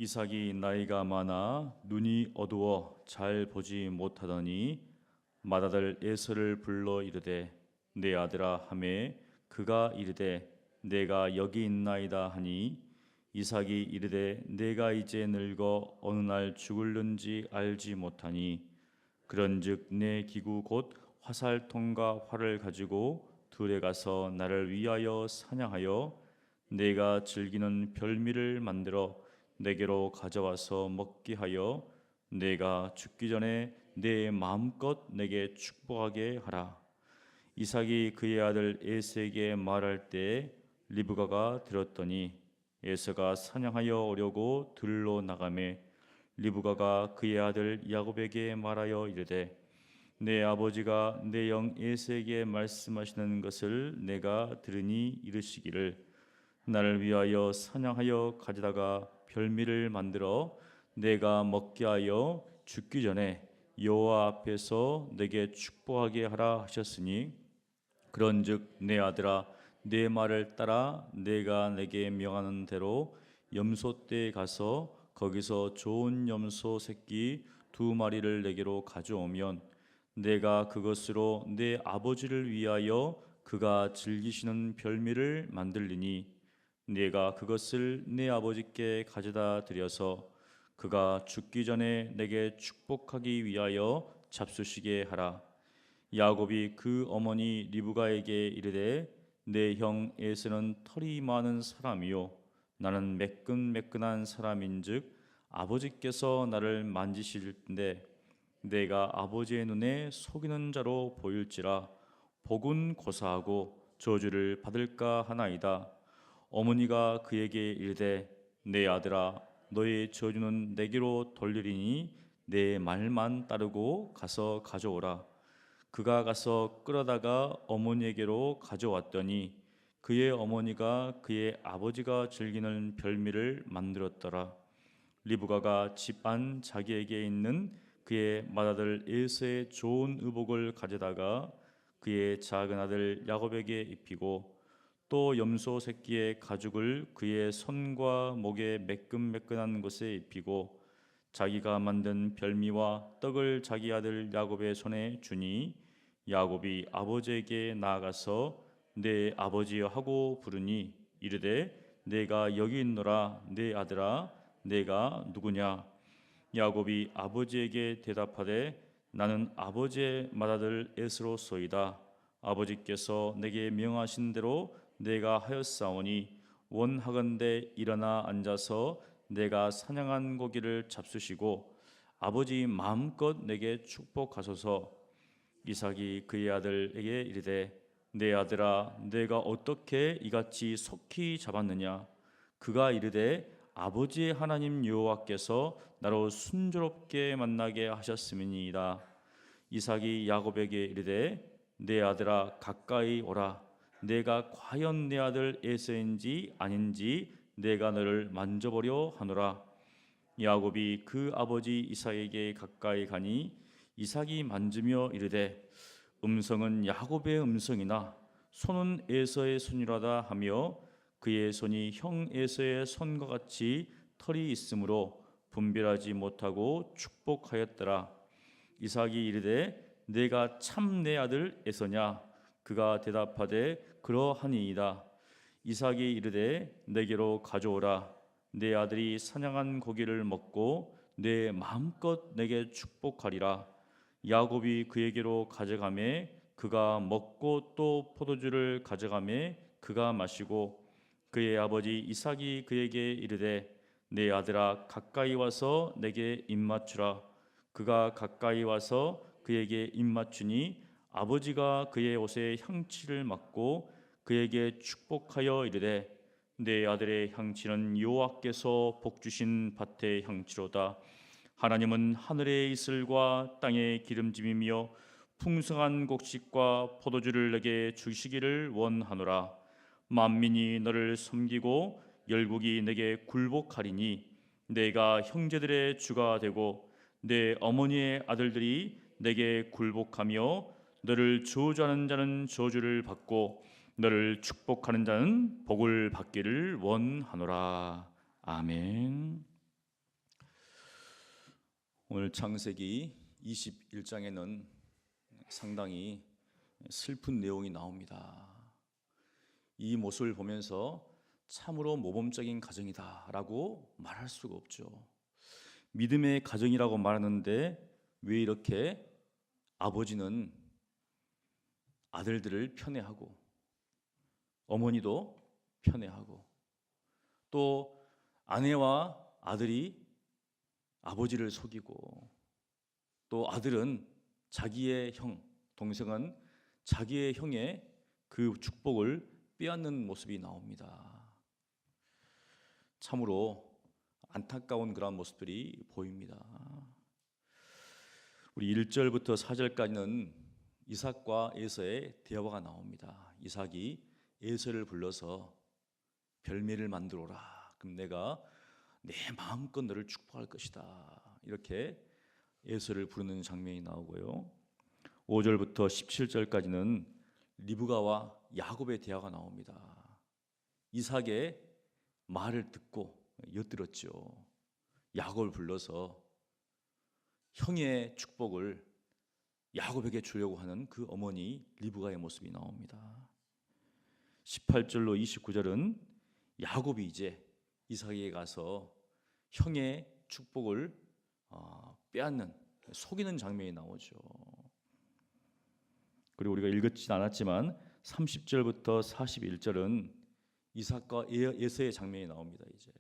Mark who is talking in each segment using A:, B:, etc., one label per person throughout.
A: 이삭이 나이가 많아 눈이 어두워 잘 보지 못하더니 맏아들 에서를 불러 이르되 내 아들아 하매 그가 이르되 내가 여기 있나이다 하니 이삭이 이르되 내가 이제 늙어 어느 날 죽을는지 알지 못하니 그런즉 내 기구 곧 화살통과 활을 가지고 들에 가서 나를 위하여 사냥하여 내가 즐기는 별미를 만들어 내게로 가져와서 먹게 하여 내가 죽기 전에 내 마음껏 내게 축복하게 하라. 이삭이 그의 아들 에서에게 말할 때 리브가가 들었더니 에서가 사냥하여 오려고 들로 나가매 리브가가 그의 아들 야곱에게 말하여 이르되 내 아버지가 내 영 에서에게 말씀하시는 것을 내가 들으니 이르시기를 나를 위하여 사냥하여 가져다가 별미를 만들어 내가 먹게 하여 죽기 전에 여호와 앞에서 내게 축복하게 하라 하셨으니 그런즉 내 아들아 내 말을 따라 내가 내게 명하는 대로 염소떼에 가서 거기서 좋은 염소 새끼 2마리를 내게로 가져오면 내가 그것으로 내 아버지를 위하여 그가 즐기시는 별미를 만들리니 네가 그것을 네 아버지께 가져다 드려서 그가 죽기 전에 내게 축복하기 위하여 잡수시게 하라. 야곱이 그 어머니 리브가에게 이르되 내 형 에서는 털이 많은 사람이요 나는 매끈매끈한 사람인즉 아버지께서 나를 만지실텐데 내가 아버지의 눈에 속이는 자로 보일지라 복은 고사하고 저주를 받을까 하나이다. 어머니가 그에게 이르되 내 아들아 너의 저주는 내게로 돌리리니 내 말만 따르고 가서 가져오라. 그가 가서 끌어다가 어머니에게로 가져왔더니 그의 어머니가 그의 아버지가 즐기는 별미를 만들었더라. 리브가가 집 안 자기에게 있는 그의 맏아들 에서의 좋은 의복을 가져다가 그의 작은 아들 야곱에게 입히고 또 염소 새끼의 가죽을 그의 손과 목에 매끈매끈한 곳에 입히고 자기가 만든 별미와 떡을 자기 아들 야곱의 손에 주니 야곱이 아버지에게 나아가서 내 아버지여 하고 부르니 이르되 내가 여기 있노라 내 아들아 내가 누구냐. 야곱이 아버지에게 대답하되 나는 아버지의 맏아들 에스로소이다. 아버지께서 내게 명하신 대로 내가 하였사오니 원하건대 일어나 앉아서 내가 사냥한 고기를 잡수시고 아버지 마음껏 내게 축복하소서. 이삭이 그의 아들에게 이르되 내 아들아 내가 어떻게 이같이 속히 잡았느냐. 그가 이르되 아버지의 하나님 여호와께서 나로 순조롭게 만나게 하셨음이니이다. 이삭이 야곱에게 이르되 내 아들아 가까이 오라. 내가 과연 내 아들 에서인지 아닌지 내가 너를 만져보려 하노라. 야곱이 그 아버지 이삭에게 가까이 가니 이삭이 만지며 이르되 음성은 야곱의 음성이나 손은 에서의 손이라다 하며 그의 손이 형 에서의 손과 같이 털이 있으므로 분별하지 못하고 축복하였더라. 이삭이 이르되 내가 참 내 아들 에서냐. 그가 대답하되 그러하니이다. 이삭이 이르되 내게로 가져오라. 내 아들이 사냥한 고기를 먹고 내 마음껏 내게 축복하리라. 야곱이 그에게로 가져가매 그가 먹고 또 포도주를 가져가매 그가 마시고 그의 아버지 이삭이 그에게 이르되 내 아들아 가까이 와서 내게 입맞추라. 그가 가까이 와서 그에게 입맞추니 아버지가 그의 옷에 향취를 맡고 그에게 축복하여 이르되 내 아들의 향취는 여호와께서 복 주신 밭의 향취로다. 하나님은 하늘의 이슬과 땅의 기름짐이며 풍성한 곡식과 포도주를 내게 주시기를 원하노라. 만민이 너를 섬기고 열국이 내게 굴복하리니 내가 형제들의 주가 되고 내 어머니의 아들들이 내게 굴복하며 너를 저주하는 자는 저주를 받고 너를 축복하는 자는 복을 받기를 원하노라. 아멘. 오늘 창세기 21장에는 상당히 슬픈 내용이 나옵니다. 이 모습을 보면서 참으로 모범적인 가정이다라고 말할 수가 없죠. 믿음의 가정이라고 말하는데 왜 이렇게 아버지는 아들들을 편애하고 어머니도 편애하고 또 아내와 아들이 아버지를 속이고 또 아들은 자기의 형, 동생은 자기의 형의 그 축복을 빼앗는 모습이 나옵니다. 참으로 안타까운 그런 모습들이 보입니다. 우리 1절부터 4절까지는 이삭과 에서의 대화가 나옵니다. 이삭이 에서를 불러서 별미를 만들어라. 그럼 내가 내 마음껏 너를 축복할 것이다. 이렇게 에서를 부르는 장면이 나오고요. 5절부터 17절까지는 리브가와 야곱의 대화가 나옵니다. 이삭의 말을 듣고 엿들었죠. 야곱을 불러서 형의 축복을 야곱에게 주려고 하는 그 어머니 리브가의 모습이 나옵니다. 18절로 29절은 야곱이 이제 이삭에게 가서 형의 축복을 빼앗는, 속이는 장면이 나오죠. 그리고 우리가 읽었진 않았지만 30절부터 41절은 이삭과 에서의 장면이 나옵니다. 이제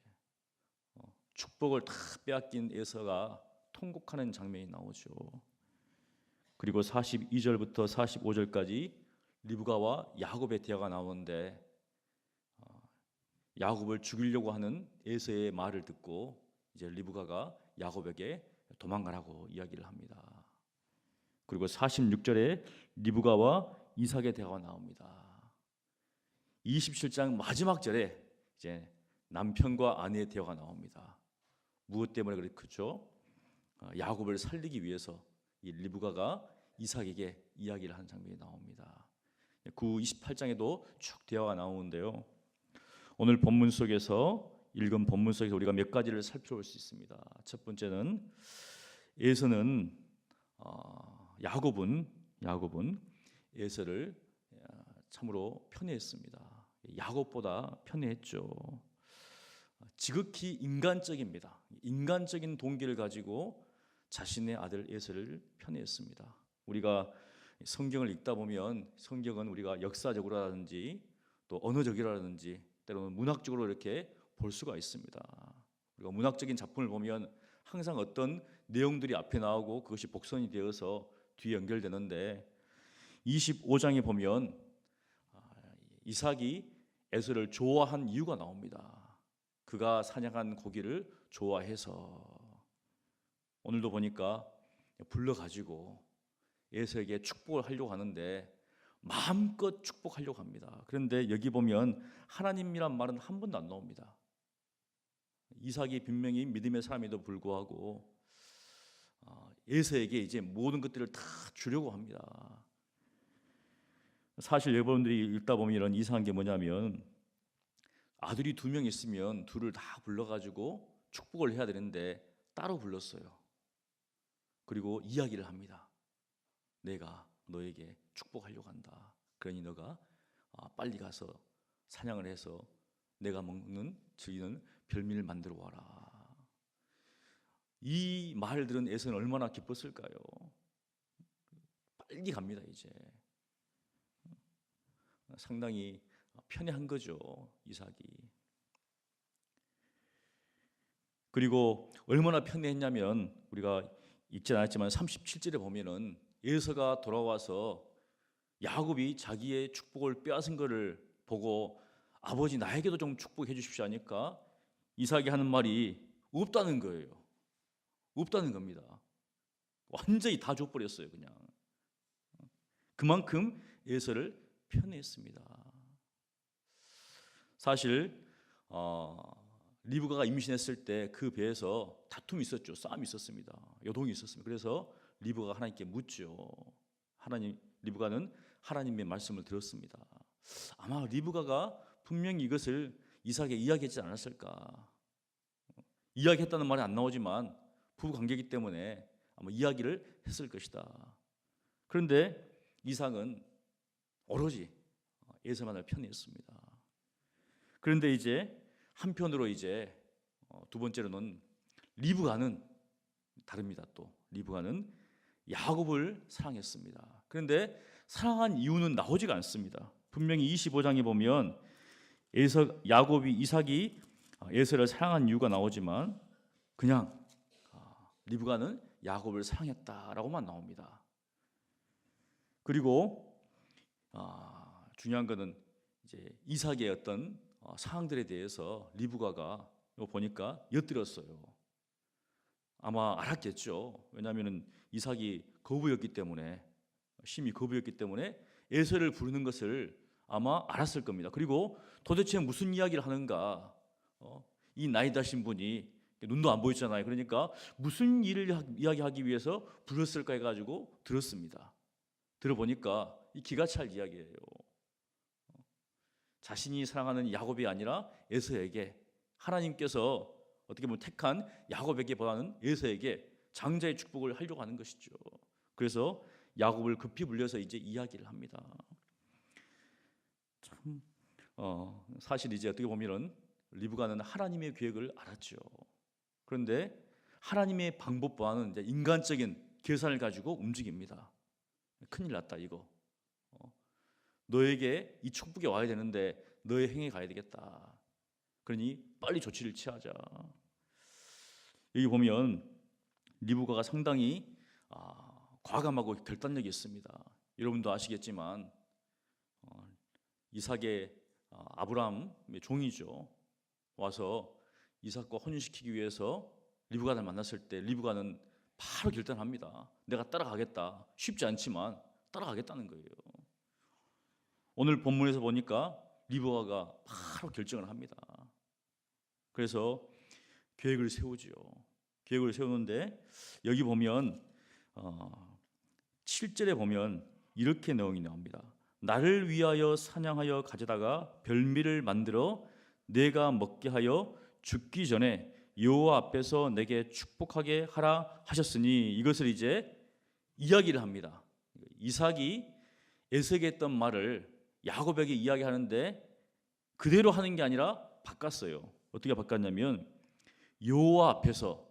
A: 축복을 다 빼앗긴 에서가 통곡하는 장면이 나오죠. 그리고 42절부터 45절까지 리브가와 야곱의 대화가 나오는데 야곱을 죽이려고 하는 에서의 말을 듣고 이제 리브가가 야곱에게 도망가라고 이야기를 합니다. 그리고 46절에 리브가와 이삭의 대화가 나옵니다. 27장 마지막 절에 이제 남편과 아내의 대화가 나옵니다. 무엇 때문에 그렇죠? 야곱을 살리기 위해서 이 리브가가 이삭에게 이야기를 하는 장면이 나옵니다. 28장에도 쭉 대화가 나오는데요. 오늘 본문 속에서 읽은 본문 속에서 우리가 몇 가지를 살펴볼 수 있습니다. 첫 번째는 에서는 야곱은 에서를 참으로 편애했습니다. 야곱보다 편애했죠. 지극히 인간적입니다. 인간적인 동기를 가지고 자신의 아들 에서를 편애했습니다. 우리가 성경을 읽다 보면 성경은 우리가 역사적으로라든지 또 언어적이라든지 때로는 문학적으로 이렇게 볼 수가 있습니다. 우리가 문학적인 작품을 보면 항상 어떤 내용들이 앞에 나오고 그것이 복선이 되어서 뒤에 연결되는데 25장에 보면 이삭이 에서를 좋아한 이유가 나옵니다. 그가 사냥한 고기를 좋아해서 오늘도 보니까 불러가지고 에서에게 축복을 하려고 하는데 마음껏 축복하려고 합니다. 그런데 여기 보면 하나님이란 말은 한 번도 안 나옵니다. 이삭이 분명히 믿음의 사람에도 불구하고 에서에게 이제 모든 것들을 다 주려고 합니다. 사실 여러분들이 읽다 보면 이런 이상한 게 뭐냐면 아들이 2명 있으면 둘을 다 불러가지고 축복을 해야 되는데 따로 불렀어요. 그리고 이야기를 합니다. 내가 너에게 축복하려고 한다. 그러니 너가 빨리 가서 사냥을 해서 내가 먹는 즐기는 별미를 만들어 와라. 이 말을 들은 에서는 얼마나 기뻤을까요? 빨리 갑니다. 이제 상당히 편애한 거죠, 이삭이. 그리고 얼마나 편애했냐면 우리가 읽지 않았지만 37절에 보면은 에서가 돌아와서 야곱이 자기의 축복을 빼앗은 것을 보고 아버지 나에게도 좀 축복해 주십시오 하니까 이삭이 하는 말이 없다는 거예요. 없다는 겁니다. 완전히 다 줘버렸어요. 그냥 그만큼 에서를 편애했습니다. 사실 리브가가 임신했을 때 그 배에서 다툼이 있었죠. 싸움이 있었습니다. 요동이 있었습니다. 그래서 리브가가 하나님께 묻죠. 리브가는 하나님의 말씀을 들었습니다. 아마 리브가가 분명히 이것을 이삭에게 이야기하지 않았을까. 이야기했다는 말이 안 나오지만 부부 관계이기 때문에 아마 이야기를 했을 것이다. 그런데 이삭은 오로지 에서만을 편애했습니다. 그런데 이제 한편으로 이제 두 번째로는 리브가는 다릅니다. 또 리브가는 야곱을 사랑했습니다. 그런데 사랑한 이유는 나오지가 않습니다. 분명히 25장에 보면 야곱이 이삭이 에서를 사랑한 이유가 나오지만 그냥 리브가는 야곱을 사랑했다라고만 나옵니다. 그리고 중요한 것은 이제 이삭의 어떤 상황들에 대해서 리브가가 보니까 엿들었어요. 아마 알았겠죠. 왜냐하면 이삭이 거부였기 때문에, 심히 거부였기 때문에 에서를 부르는 것을 아마 알았을 겁니다. 그리고 도대체 무슨 이야기를 하는가, 이 나이 드신 분이 눈도 안 보이잖아요. 그러니까 무슨 일을 이야기하기 위해서 불렀을까 해가지고 들었습니다. 들어보니까 이 기가 찰 이야기예요. 자신이 사랑하는 야곱이 아니라 에서에게, 하나님께서 어떻게 보면 택한 야곱에게보다는 에서에게 장자의 축복을 하려고 하는 것이죠. 그래서 야곱을 급히 불려서 이제 이야기를 합니다. 참 사실 이제 어떻게 보면은 리브가는 하나님의 계획을 알았죠. 그런데 하나님의 방법과는 이제 인간적인 계산을 가지고 움직입니다. 큰일 났다 이거. 너에게 이 축복이 와야 되는데 너의 행에 가야 되겠다. 그러니 빨리 조치를 취하자. 여기 보면 리브가가 상당히 과감하고 결단력이 있습니다. 여러분도 아시겠지만 이삭의 아브라함의 종이죠. 와서 이삭과 혼인시키기 위해서 리브가를 만났을 때 리브가는 바로 결단합니다. 내가 따라가겠다. 쉽지 않지만 따라가겠다는 거예요. 오늘 본문에서 보니까 리브가가 바로 결정을 합니다. 그래서 계획을 세우지요. 계획을 세우는데 여기 보면 7절에 보면 이렇게 내용이 나옵니다. 나를 위하여 사냥하여 가져다가 별미를 만들어 내가 먹게 하여 죽기 전에 여호와 앞에서 내게 축복하게 하라 하셨으니, 이것을 이제 이야기를 합니다. 이삭이 에서에게 했던 말을 야곱에게 이야기하는데 그대로 하는 게 아니라 바꿨어요. 어떻게 바꿨냐면 여호와 앞에서,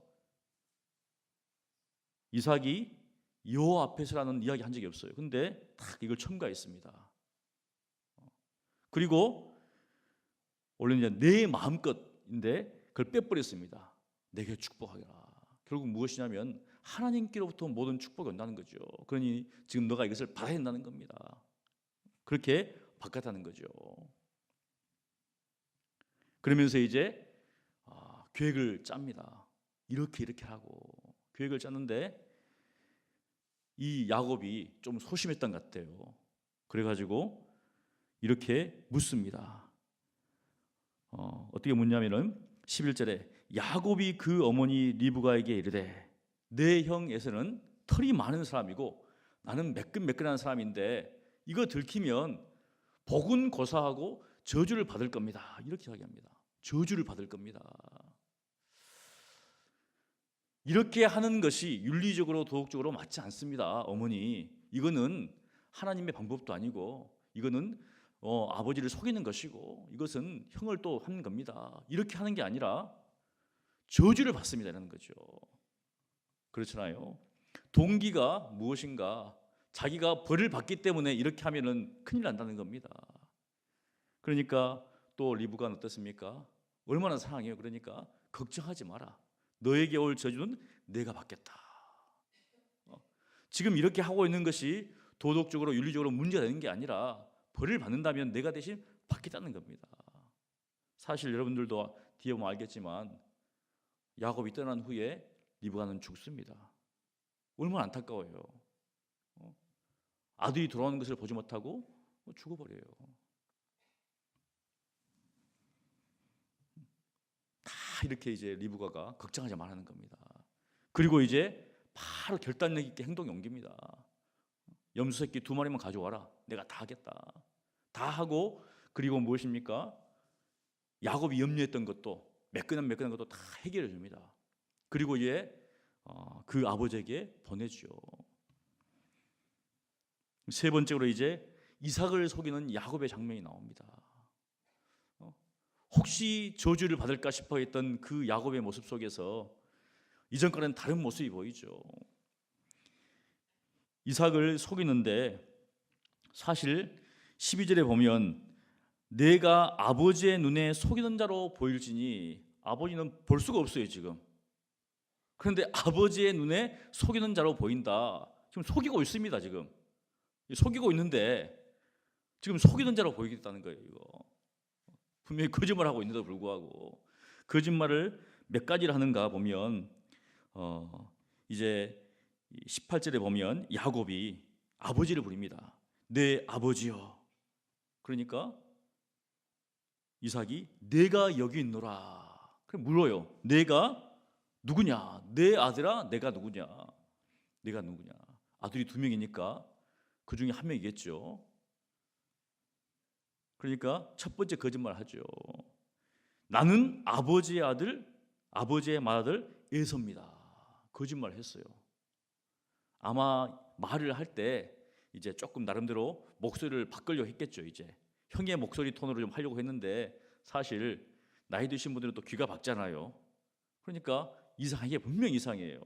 A: 이삭이 여호와 앞에서라는 이야기 한 적이 없어요. 근데 딱 이걸 첨가했습니다. 그리고 원래 이제 내 마음껏인데 그걸 빼버렸습니다. 내게 축복하라. 결국 무엇이냐면 하나님께로부터 모든 축복이 온다는 거죠. 그러니 지금 너가 이것을 받아야 된다는 겁니다. 그렇게 바꿨다는 거죠. 그러면서 이제 계획을 짭니다. 이렇게 하고 계획을 짰는데 이 야곱이 좀 소심했던 것 같아요. 그래가지고 이렇게 묻습니다. 어떻게 묻냐면은 11절에 야곱이 그 어머니 리브가에게 이르되 내 형 에서는 털이 많은 사람이고 나는 매끈매끈한 사람인데 이거 들키면 복은 고사하고 저주를 받을 겁니다. 이렇게 이야기합니다. 저주를 받을 겁니다. 이렇게 하는 것이 윤리적으로 도덕적으로 맞지 않습니다. 어머니, 이거는 하나님의 방법도 아니고 이거는 아버지를 속이는 것이고 이것은 형을 또 하는 겁니다. 이렇게 하는 게 아니라 저주를 받습니다라는 거죠. 그렇잖아요. 동기가 무엇인가, 자기가 벌을 받기 때문에 이렇게 하면은 큰일 난다는 겁니다. 그러니까 또 리브가는 어떻습니까? 얼마나 사랑해요. 그러니까 걱정하지 마라. 너에게 올 저주는 내가 받겠다. 지금 이렇게 하고 있는 것이 도덕적으로 윤리적으로 문제가 되는 게 아니라 벌을 받는다면 내가 대신 받겠다는 겁니다. 사실 여러분들도 뒤에 보면 알겠지만 야곱이 떠난 후에 리브가는 죽습니다. 얼마나 안타까워요. 아들이 돌아오는 것을 보지 못하고 죽어버려요. 다 이렇게 이제 리브가가 걱정하지 말라는 겁니다. 그리고 이제 바로 결단력 있게 행동에 옮깁니다. 염소 새끼 2마리만 가져와라. 내가 다 하겠다. 다 하고, 그리고 무엇입니까? 야곱이 염려했던 것도 매끈한 것도 다 해결해 줍니다. 그리고 이제 그 아버지에게 보내죠. 세 번째로 이제 이삭을 속이는 야곱의 장면이 나옵니다. 혹시 저주를 받을까 싶어 했던 그 야곱의 모습 속에서 이전과는 다른 모습이 보이죠. 이삭을 속이는데 사실 12절에 보면 내가 아버지의 눈에 속이는 자로 보일지니 아버지는 볼 수가 없어요 지금. 그런데 아버지의 눈에 속이는 자로 보인다. 지금 속이고 있습니다 지금. 속이고 있는데 지금 속이는 자로 보이겠다는 거예요 이거. 분명히 거짓말하고 있는데도 불구하고 거짓말을 몇 가지를 하는가 보면 이제 18절에 보면 야곱이 아버지를 부릅니다. 내 아버지여. 그러니까 이삭이 내가 여기 있노라. 그럼 물어요. 내가 누구냐? 내 아들아 내가 누구냐? 내가 누구냐? 아들이 두 명이니까 그 중에 한 명이겠죠. 그러니까 첫 번째 거짓말 하죠. 나는 아버지의 아들, 아버지의 맏아들 에서입니다. 거짓말을 했어요. 아마 말을 할 때 이제 조금 나름대로 목소리를 바꾸려고 했겠죠. 이제 형의 목소리 톤으로 좀 하려고 했는데 사실 나이 드신 분들은 또 귀가 박잖아요. 그러니까 이게 분명 이상해요.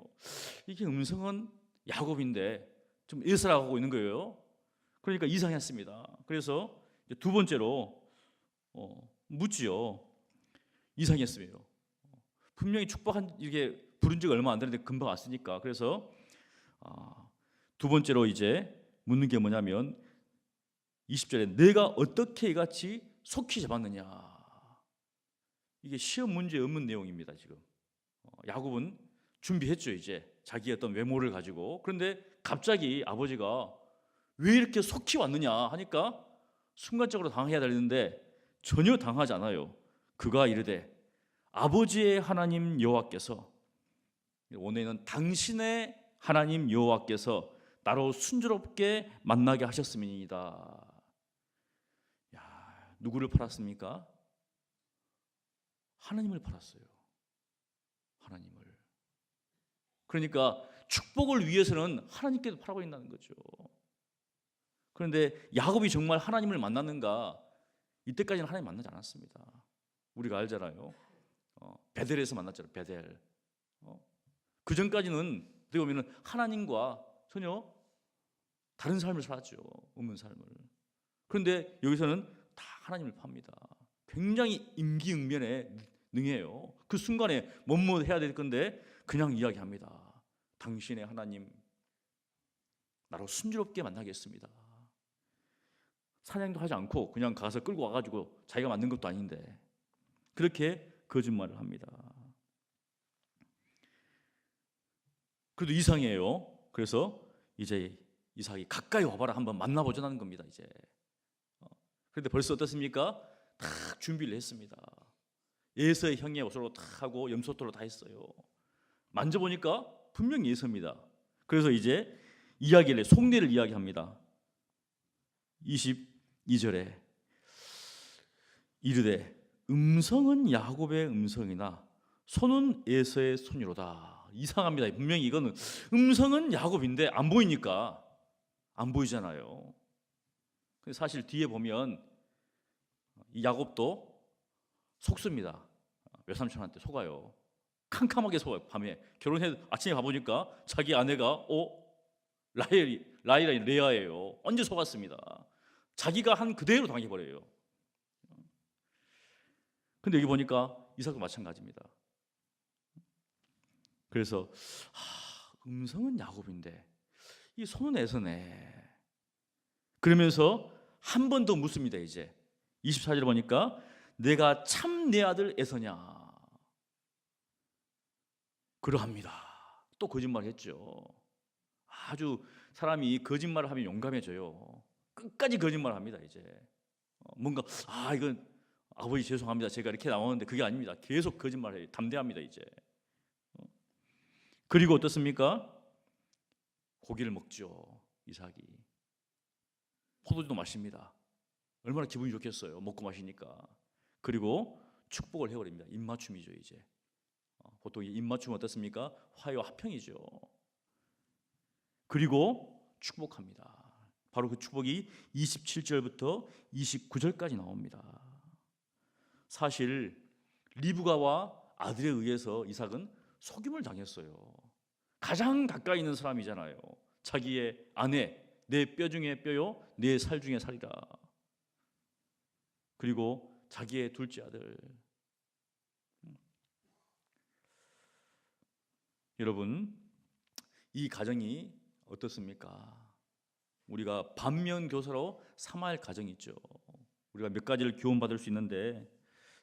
A: 이게 음성은 야곱인데 좀 에서라고 하고 있는 거예요. 그러니까 이상했습니다. 그래서 두 번째로 묻지요. 이상했어요. 분명히 축복한 이게 부른 지가 얼마 안 되는데 금방 왔으니까. 그래서 두 번째로 이제 묻는 게 뭐냐면 20절에 내가 어떻게 이같이 속히 잡았느냐. 이게 시험 문제에 없는 내용입니다. 지금 야곱은 준비했죠. 이제 자기 어떤 외모를 가지고. 그런데 갑자기 아버지가 왜 이렇게 속히 왔느냐 하니까 순간적으로 당해야 되는데 전혀 당하지 않아요. 그가 이르되 아버지의 하나님 여호와께서, 오늘은 당신의 하나님 여호와께서 나로 순조롭게 만나게 하셨음이니이다. 야, 누구를 팔았습니까? 하나님을 팔았어요. 하나님을. 그러니까 축복을 위해서는 하나님께도 팔고 있다는 거죠. 그런데 야곱이 정말 하나님을 만났는가? 이때까지는 하나님 만나지 않았습니다. 우리가 알잖아요. 베델에서 만났잖아요. 베델. 그 전까지는 어떻게 보면 하나님과 전혀 다른 삶을 살았죠. 없는 삶을. 그런데 여기서는 다 하나님을 팝니다. 굉장히 임기응변에 능해요. 그 순간에 뭐뭐 해야 될 건데 그냥 이야기합니다. 당신의 하나님 나로 순조롭게 만나겠습니다. 사냥도 하지 않고 그냥 가서 끌고 와가지고 자기가 만든 것도 아닌데 그렇게 거짓말을 합니다. 그래도 이상해요. 그래서 이제 이삭이 가까이 와봐라 한번 만나보자는 겁니다. 이제 그런데 벌써 어떻습니까? 다 준비를 했습니다. 에서의 형의 옷으로 다 하고 염소토로 다 했어요. 만져보니까 분명히 에서입니다. 그래서 이제 이야기를 속내를 이야기합니다. 22절에 이르되 음성은 야곱의 음성이나 손은 에서의 손이로다. 이상합니다. 분명히 이거는 음성은 야곱인데 안 보이니까 안 보이잖아요. 사실 뒤에 보면 이 야곱도 속습니다. 외삼촌한테 속아요. 캄캄하게 속아요. 밤에 결혼해 아침에 가보니까 자기 아내가 라헬이 레아예요. 언제 속았습니다. 자기가 한 그대로 당해버려요. 근데 여기 보니까 이삭도 마찬가지입니다. 그래서 음성은 야곱인데 이 손은 에서네. 그러면서 한 번 더 묻습니다. 이제 24절 보니까 내가 참 내 아들 에서냐. 그러합니다. 또 거짓말했죠. 아주 사람이 거짓말을 하면 용감해져요. 끝까지 거짓말합니다. 이제 뭔가 이건 아버지 죄송합니다. 제가 이렇게 나오는데 그게 아닙니다. 계속 거짓말해요. 담대합니다. 이제 그리고 어떻습니까? 고기를 먹죠. 이삭이 포도주도 마십니다. 얼마나 기분이 좋겠어요. 먹고 마시니까. 그리고 축복을 해버립니다. 입맞춤이죠. 이제 보통 입맞춤은 어떻습니까? 화해와 화평이죠. 그리고 축복합니다. 바로 그 축복이 27절부터 29절까지 나옵니다. 사실 리브가와 아들에 의해서 이삭은 속임을 당했어요. 가장 가까이 있는 사람이잖아요. 자기의 아내, 내 뼈 중에 뼈요, 내 살 중에 살이라. 그리고 자기의 둘째 아들. 여러분, 이 가정이 어떻습니까? 우리가 반면 교사로 삼아야 할 가정이 있죠. 우리가 몇 가지를 교훈받을 수 있는데,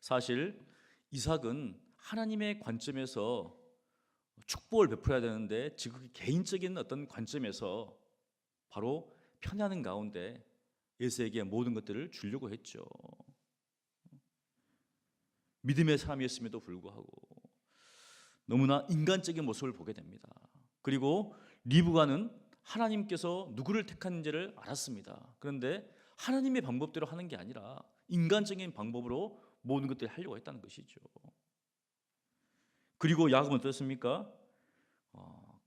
A: 사실 이삭은 하나님의 관점에서 축복을 베풀어야 되는데 지극히 개인적인 어떤 관점에서 바로 편애하는 가운데 에서에게 모든 것들을 주려고 했죠. 믿음의 사람이었음에도 불구하고 너무나 인간적인 모습을 보게 됩니다. 그리고 리브가는 하나님께서 누구를 택하는지를 알았습니다. 그런데 하나님의 방법대로 하는 게 아니라 인간적인 방법으로 모든 것들을 하려고 했다는 것이죠. 그리고 야곱은 어떻습니까?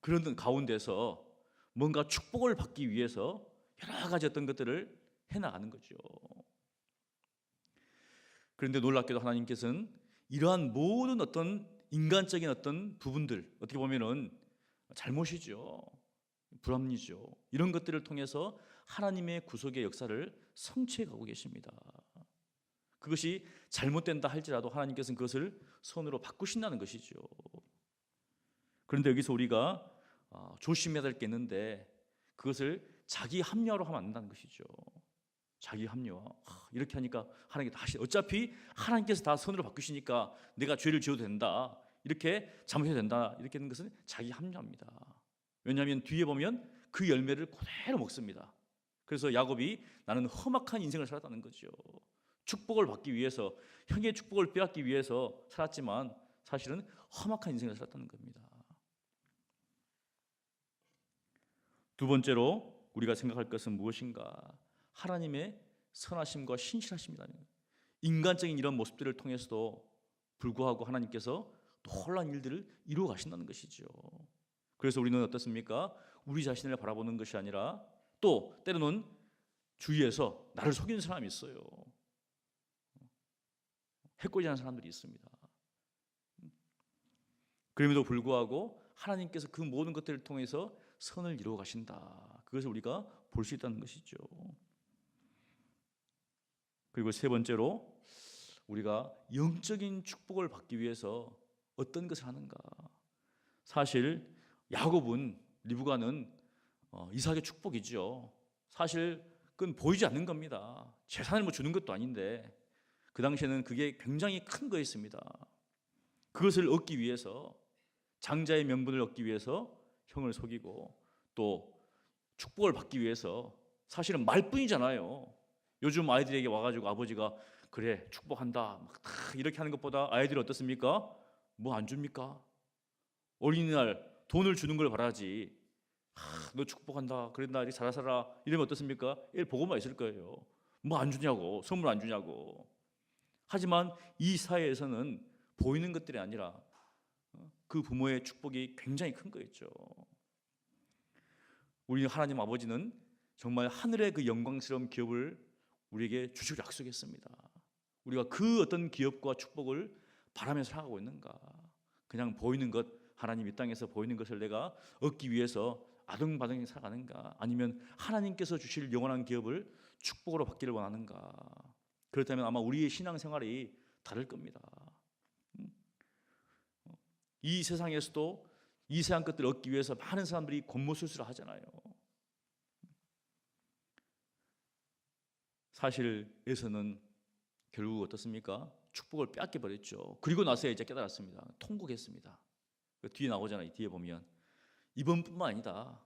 A: 그런 가운데서 뭔가 축복을 받기 위해서 여러 가지 어떤 것들을 해나가는 거죠. 그런데 놀랍게도 하나님께서는 이러한 모든 어떤 인간적인 어떤 부분들, 어떻게 보면은 잘못이죠, 불합리죠, 이런 것들을 통해서 하나님의 구속의 역사를 성취해 가고 계십니다. 그것이 잘못된다 할지라도 하나님께서는 그것을 선으로 바꾸신다는 것이죠. 그런데 여기서 우리가 조심해야 될 게 있는데, 그것을 자기 합리화로 하면 안 된다는 것이죠. 자기 합리화. 이렇게 하니까 하나님께 다시, 어차피 하나님께서 다 선으로 바꾸시니까 내가 죄를 지어도 된다, 이렇게 잘못해도 된다, 이렇게 하는 것은 자기 합리화입니다. 왜냐하면 뒤에 보면 그 열매를 그대로 먹습니다. 그래서 야곱이 나는 험악한 인생을 살았다는 거죠. 축복을 받기 위해서, 형의 축복을 빼앗기 위해서 살았지만 사실은 험악한 인생을 살았다는 겁니다. 두 번째로 우리가 생각할 것은 무엇인가? 하나님의 선하심과 신실하심이라는 거예요. 인간적인 이런 모습들을 통해서도 불구하고 하나님께서 놀라운 일들을 이루어 가신다는 것이죠. 그래서 우리는 어떻습니까? 우리 자신을 바라보는 것이 아니라 또 때로는 주위에서 나를 속이는 사람이 있어요. 해코지하는 사람들이 있습니다. 그럼에도 불구하고 하나님께서 그 모든 것들을 통해서 선을 이루어 가신다, 그것을 우리가 볼 수 있다는 것이죠. 그리고 세 번째로 우리가 영적인 축복을 받기 위해서 어떤 것을 하는가? 사실 야곱은, 리브가는 이삭의 축복이죠. 사실 그건 보이지 않는 겁니다. 재산을 뭐 주는 것도 아닌데 그 당시에는 그게 굉장히 큰 거였습니다. 그것을 얻기 위해서, 장자의 명분을 얻기 위해서 형을 속이고 또 축복을 받기 위해서, 사실은 말뿐이잖아요. 요즘 아이들에게 와가지고 아버지가 그래 축복한다 막 이렇게 하는 것보다 아이들이 어떻습니까? 뭐 안 줍니까? 어린이날 돈을 주는 걸 바라지. 너 축복한다, 그래 나 이렇게 잘 살아, 이러면 어떻습니까? 일 보고만 있을 거예요. 뭐 안 주냐고, 선물 안 주냐고. 하지만 이 사회에서는 보이는 것들이 아니라 그 부모의 축복이 굉장히 큰 거였죠. 우리 하나님 아버지는 정말 하늘의 그 영광스러운 기업을 우리에게 주시고 약속했습니다. 우리가 그 어떤 기업과 축복을 바라면서 살아가고 있는가? 그냥 보이는 것, 하나님 이 땅에서 보이는 것을 내가 얻기 위해서 아등바등히 살아가는가? 아니면 하나님께서 주실 영원한 기업을 축복으로 받기를 원하는가? 그렇다면 아마 우리의 신앙생활이 다를 겁니다. 이 세상에서도 이 세상 것들을 얻기 위해서 많은 사람들이 곤모술수를 하잖아요. 사실 에서는 결국 어떻습니까? 축복을 빼앗겨 버렸죠. 그리고 나서 이제 깨달았습니다. 통곡했습니다. 뒤에 나오잖아요. 뒤에 보면 이번뿐만 아니다,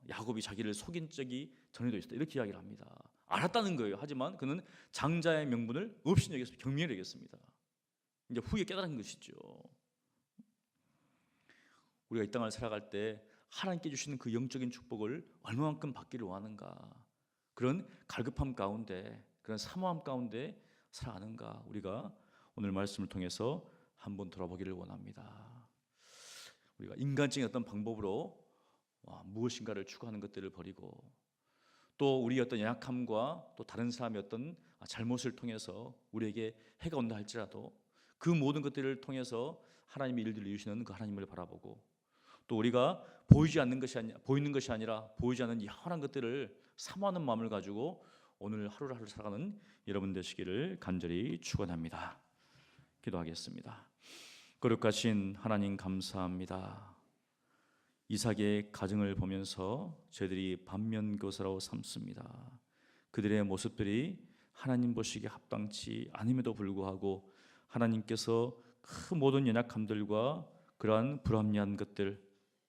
A: 야곱이 자기를 속인 적이 전에도 있었다, 이렇게 이야기를 합니다. 알았다는 거예요. 하지만 그는 장자의 명분을 없이 여겼습니다. 경멸히 여겼습니다. 이제 후에 깨달은 것이죠. 우리가 이 땅을 살아갈 때 하나님께 주시는 그 영적인 축복을 얼마만큼 받기를 원하는가? 그런 갈급함 가운데, 그런 사모함 가운데 살아가는가? 우리가 오늘 말씀을 통해서 한번 돌아보기를 원합니다. 우리가 인간적인 어떤 방법으로 무엇인가를 추구하는 것들을 버리고, 또 우리의 어떤 연약함과 또 다른 사람의 어떤 잘못을 통해서 우리에게 해가 온다 할지라도 그 모든 것들을 통해서 하나님의 일들을 이루시는 그 하나님을 바라보고, 또 우리가 보이는 것이 아니라 보이지 않는 영원한 것들을 사모하는 마음을 가지고 오늘 하루를 살아가는 여러분 되시기를 간절히 축원합니다. 기도하겠습니다. 거룩하신 하나님 감사합니다. 이삭의 가정을 보면서 저희들이 반면교사로 삼습니다. 그들의 모습들이 하나님 보시기에 합당치 않음에도 불구하고 하나님께서 그 모든 연약함들과 그러한 불합리한 것들,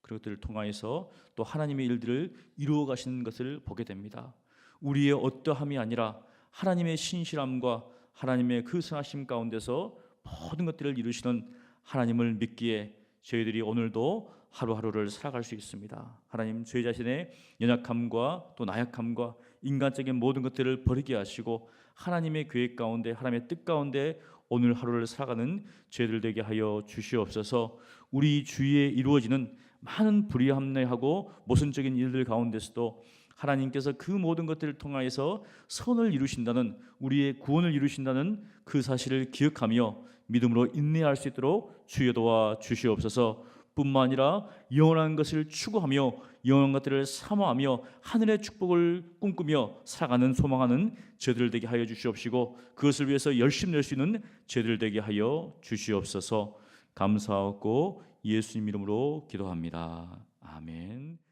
A: 그런 것들을 통하여서 또 하나님의 일들을 이루어 가시는 것을 보게 됩니다. 우리의 어떠함이 아니라 하나님의 신실함과 하나님의 그 선하심 가운데서 모든 것들을 이루시는 하나님을 믿기에 저희들이 오늘도 하루하루를 살아갈 수 있습니다. 하나님, 저희 자신의 연약함과 또 나약함과 인간적인 모든 것들을 버리게 하시고 하나님의 계획 가운데, 하나님의 뜻 가운데 오늘 하루를 살아가는 저희들 되게 하여 주시옵소서. 우리 주위에 이루어지는 많은 불합리하고 모순적인 일들 가운데서도 하나님께서 그 모든 것들을 통하여서 선을 이루신다는, 우리의 구원을 이루신다는 그 사실을 기억하며 믿음으로 인내할 수 있도록 주여 도와 주시옵소서. 뿐만 아니라 영원한 것을 추구하며 영원한 것들을 사모하며 하늘의 축복을 꿈꾸며 살아가는 소망하는 저희들 되게 하여 주시옵시고, 그것을 위해서 열심히 낼 수 있는 저희들 되게 하여 주시옵소서. 감사하고 예수님 이름으로 기도합니다. 아멘.